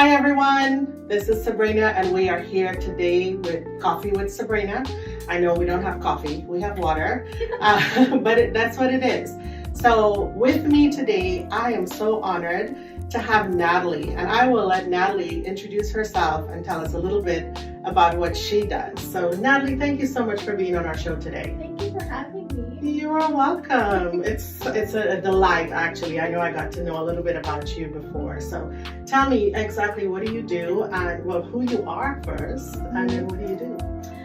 Hi everyone, this is Sabrina and we are here today with Coffee with Sabrina. I know we don't have coffee, we have water, but that's what it is. So with me today, I am so honored to have Natalie, and I will let Natalie introduce herself and tell us a little bit about what she does. So Natalie, thank you so much for being on our show today. Thank you for having me. You are welcome. It's a delight, actually. I know I got to know a little bit about you before. So tell me exactly what do you do and who you are first, and then what do you do?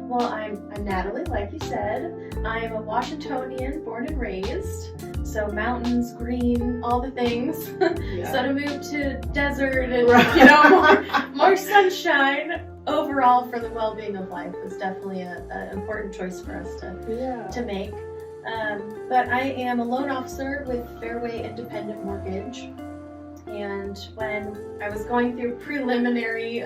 Well, I'm Natalie, like you said. I'm a Washingtonian, born and raised. So mountains, green, all the things. Yeah. So to move to desert and more sunshine overall for the well-being of life was definitely an important choice for us to make. But I am a loan officer with Fairway Mortgage. And when I was going through preliminary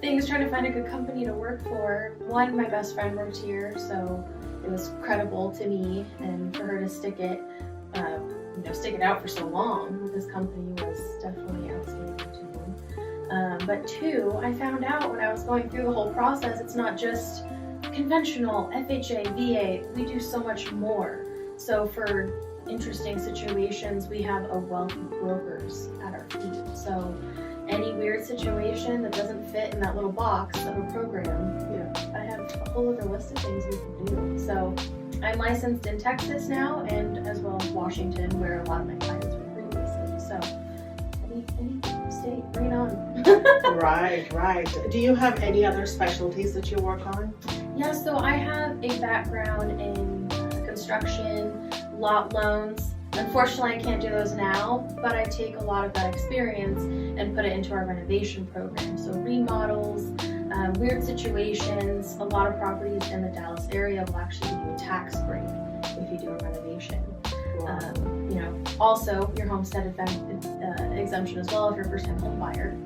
things, trying to find a good company to work for, my best friend worked here, so it was credible to me, and for her to stick it out for so long with this company was definitely outstanding to me. But two, I found out when I was going through the whole process, it's not just conventional FHA, VA, we do so much more. So for interesting situations, we have a wealth of brokers at our feet. So any weird situation that doesn't fit in that little box of a program, I have a whole other list of things we can do. So I'm licensed in Texas now, and as well as Washington, where a lot of my clients were previously. So any state, bring it on. Right. Do you have any other specialties that you work on? Yeah, so I have a background in construction, lot loans. Unfortunately, I can't do those now, but I take a lot of that experience and put it into our renovation program. So remodels, weird situations, a lot of properties in the Dallas area will actually give you a tax break if you do a renovation. Wow. Also your homestead exemption as well if you're a first-time home buyer.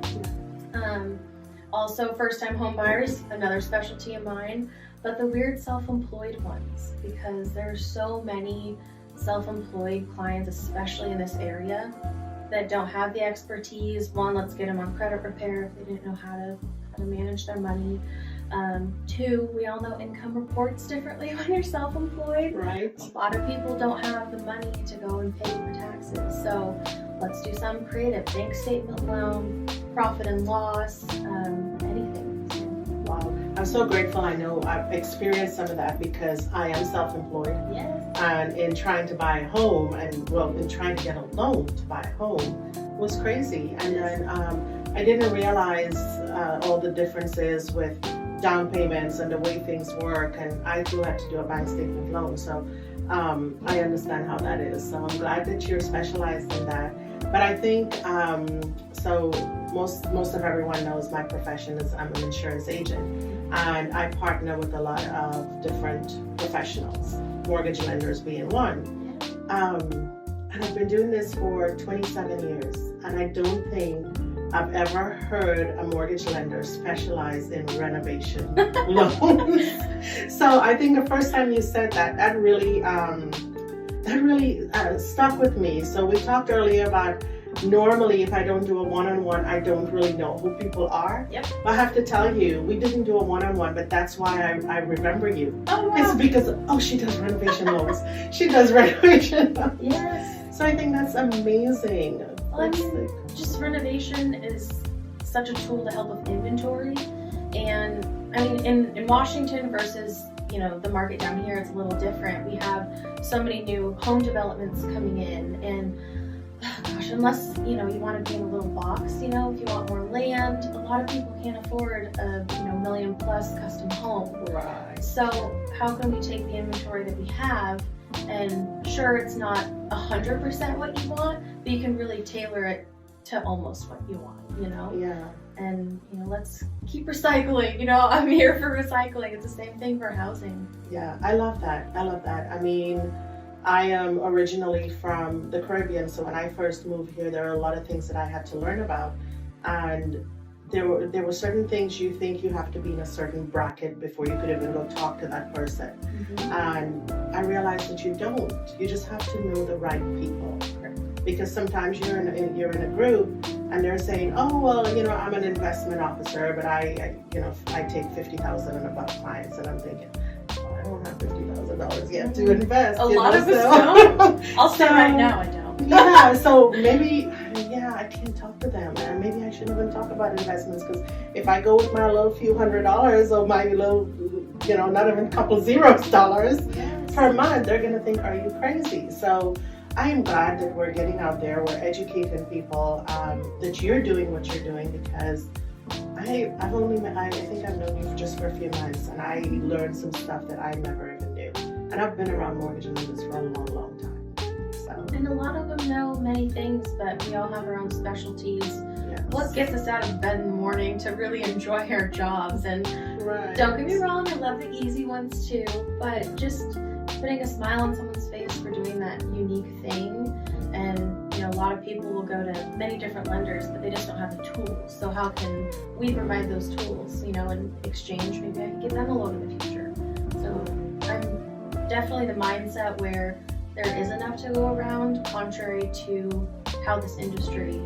Also first-time home buyers, another specialty of mine, but the weird self-employed ones, because there's so many self-employed clients, especially in this area, that don't have the expertise. One, let's get them on credit repair if they didn't know how to manage their money. Two, we all know income reports differently when you're self-employed. Right. A lot of people don't have the money to go and pay for taxes. So let's do some creative bank statement loan, profit and loss, anything. Wow. I'm so grateful. I know I've experienced some of that because I am self-employed. Yes. And in trying to buy a home in trying to get a loan to buy a home was crazy. And then I didn't realize all the differences with down payments and the way things work. And I do have to do a bank statement loan. So I understand how that is. So I'm glad that you're specialized in that. But I think, most of everyone knows my profession is I'm an insurance agent, and I partner with a lot of different professionals, mortgage lenders being one. And I've been doing this for 27 years, and I don't think I've ever heard a mortgage lender specialize in renovation loans. So I think the first time you said that really stuck with me. So we talked earlier about normally if I don't do a one-on-one, I don't really know who people are. Yep. I have to tell you, we didn't do a one-on-one, but that's why I remember you. Oh, wow. It's because, she does renovation loans. She does renovation loans. Yes. So I think that's amazing. Well, just renovation is such a tool to help with inventory. And I mean, in Washington versus the market down here, it's a little different. We have so many new home developments coming in, and unless you want to be in a little box, if you want more land, a lot of people can't afford a $1 million+ custom home. Right. So how can we take the inventory that we have, and sure, it's not 100% what you want, but you can really tailor it to almost what you want, Yeah. And let's keep recycling. I'm here for recycling. It's the same thing for housing. Yeah, I love that. I mean, I am originally from the Caribbean, so when I first moved here, there were a lot of things that I had to learn about, and there were certain things you think you have to be in a certain bracket before you could even go talk to that person. Mm-hmm. And I realized that you don't. You just have to know the right people. Because sometimes you're in a group and they're saying, oh, well, I'm an investment officer, but I take $50,000 and above clients, and I'm thinking, well, I don't have $50,000 yet to invest. A lot of us don't. I'll say right now I don't. Yeah, so maybe, I can't talk to them, and maybe I shouldn't even talk about investments, because if I go with my little few $100s or my little, not even a couple zeros dollars per month, they're going to think, are you crazy? So I am glad that we're getting out there, we're educating people, that you're doing what you're doing, because I think I've known you just for a few months, and I learned some stuff that I never even knew. And I've been around mortgage lenders for a long, long time. And a lot of them know many things, but we all have our own specialties. Yes. What gets us out of bed in the morning to really enjoy our jobs? And don't get me wrong, I love the easy ones too, but just putting a smile on someone's face for doing that unique thing. And a lot of people will go to many different lenders, but they just don't have the tools. So how can we provide those tools, in exchange? Maybe I can give them a loan in the future. So I'm definitely the mindset where there is enough to go around, contrary to how this industry,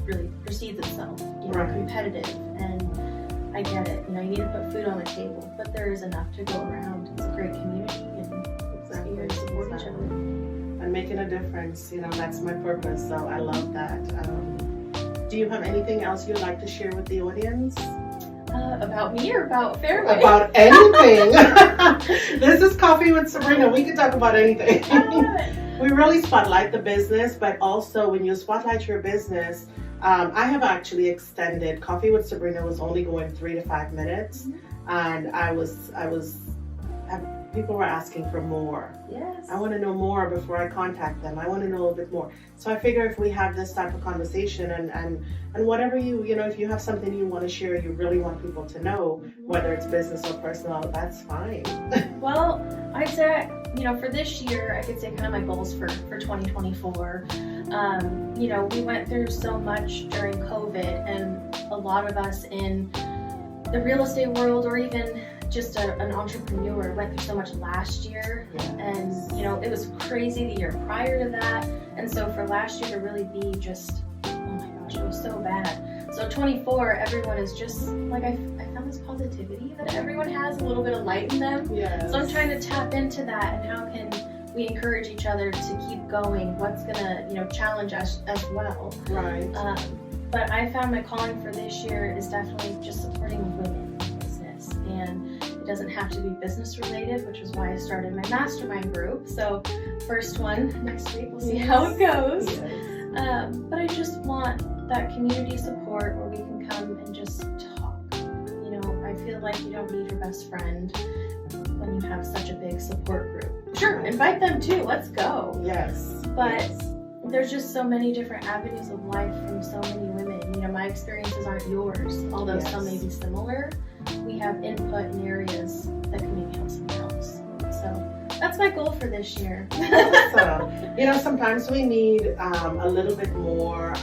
really perceives itself. Competitive, and I get it. You need to put food on the table, but there is enough to go around. It's a great community, and it's here to support each other. And making a difference, that's my purpose. So I love that. Do you have anything else you'd like to share with the audience? About me or about Fairway? About anything. This is Coffee with Sabrina. We can talk about anything. We really spotlight the business, but also when you spotlight your business, I have actually extended. Coffee with Sabrina was only going 3 to 5 minutes, and people were asking for more. Yes. I want to know more before I contact them. I want to know a little bit more. So I figure if we have this type of conversation and whatever if you have something you want to share, you really want people to know, whether it's business or personal, that's fine. Well, I'd say, for this year, I could say kind of my goals for 2024. We went through so much during COVID, and a lot of us in the real estate world, or even just an entrepreneur, went through so much last year. And it was crazy the year prior to that, and so for last year to really be just, oh my gosh, it was so bad. So 24, everyone is just like, I found this positivity that everyone has a little bit of light in them. So I'm trying to tap into that, and how can we encourage each other to keep going, what's gonna challenge us as well. But I found my calling for this year is definitely just supporting women in business, and it doesn't have to be business related, which is why I started my mastermind group. So first one next week, we'll see how it goes. But I just want that community support where we can come and just talk. I feel like you don't need your best friend when you have such a big support group. Sure, invite them too, let's go. But there's just so many different avenues of life from so many women. My experiences aren't yours, although some may be similar. We have input in areas that can maybe help someone else. So that's my goal for this year. So, sometimes we need a little bit more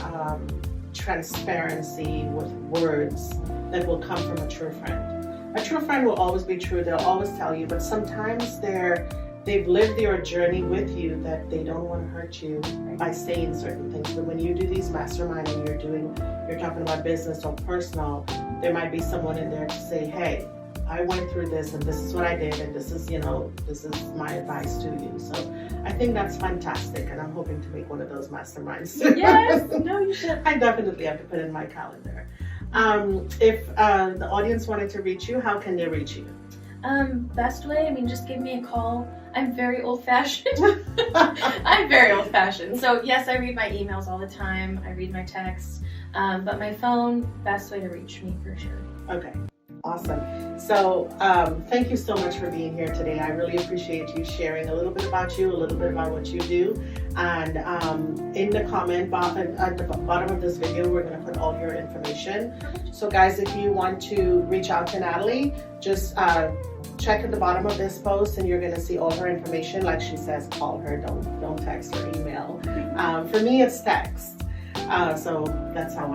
transparency with words that will come from a true friend. A true friend will always be true. They'll always tell you, but sometimes they've lived their journey with you, that they don't want to hurt you by saying certain things. But when you do these mastermind and you're talking about business or personal, there might be someone in there to say, hey, I went through this, and this is what I did, and this is my advice to you. So I think that's fantastic, and I'm hoping to make one of those masterminds. Yes, no, you should. I definitely have to put it in my calendar. If the audience wanted to reach you, how can they reach you? Best way, just give me a call. I'm very old-fashioned. I'm very old-fashioned. So yes, I read my emails all the time. I read my texts. But my phone, best way to reach me for sure. Okay. Awesome. So thank you so much for being here today. I really appreciate you sharing a little bit about you, a little bit about what you do. And in the comment at the bottom of this video, we're going to put all your information. So guys, if you want to reach out to Natalie, just check at the bottom of this post, and you're going to see all her information. Like she says, call her, don't text or email. For me, it's text. So that's how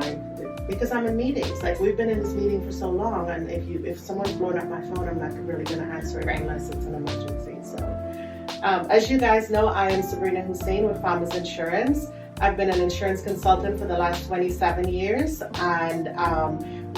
because I'm in meetings. Like, we've been in this meeting for so long, and if someone's blowing up my phone, I'm not really going to answer it unless it's an emergency. So as you guys know, I am Sabrina Hussein with Farmers Insurance. I've been an insurance consultant for the last 27 years, and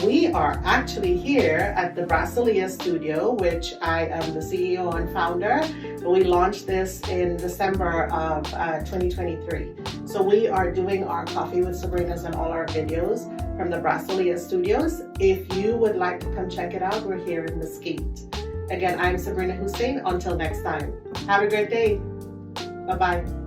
we are actually here at the BrassOlea Studio, which I am the CEO and founder. We launched this in December of 2023. So we are doing our Coffee with Sabrina's and all our videos from the BrassOlea Studios. If you would like to come check it out, we're here in Mesquite. Again, I'm Sabrina Hussein. Until next time, have a great day. Bye-bye.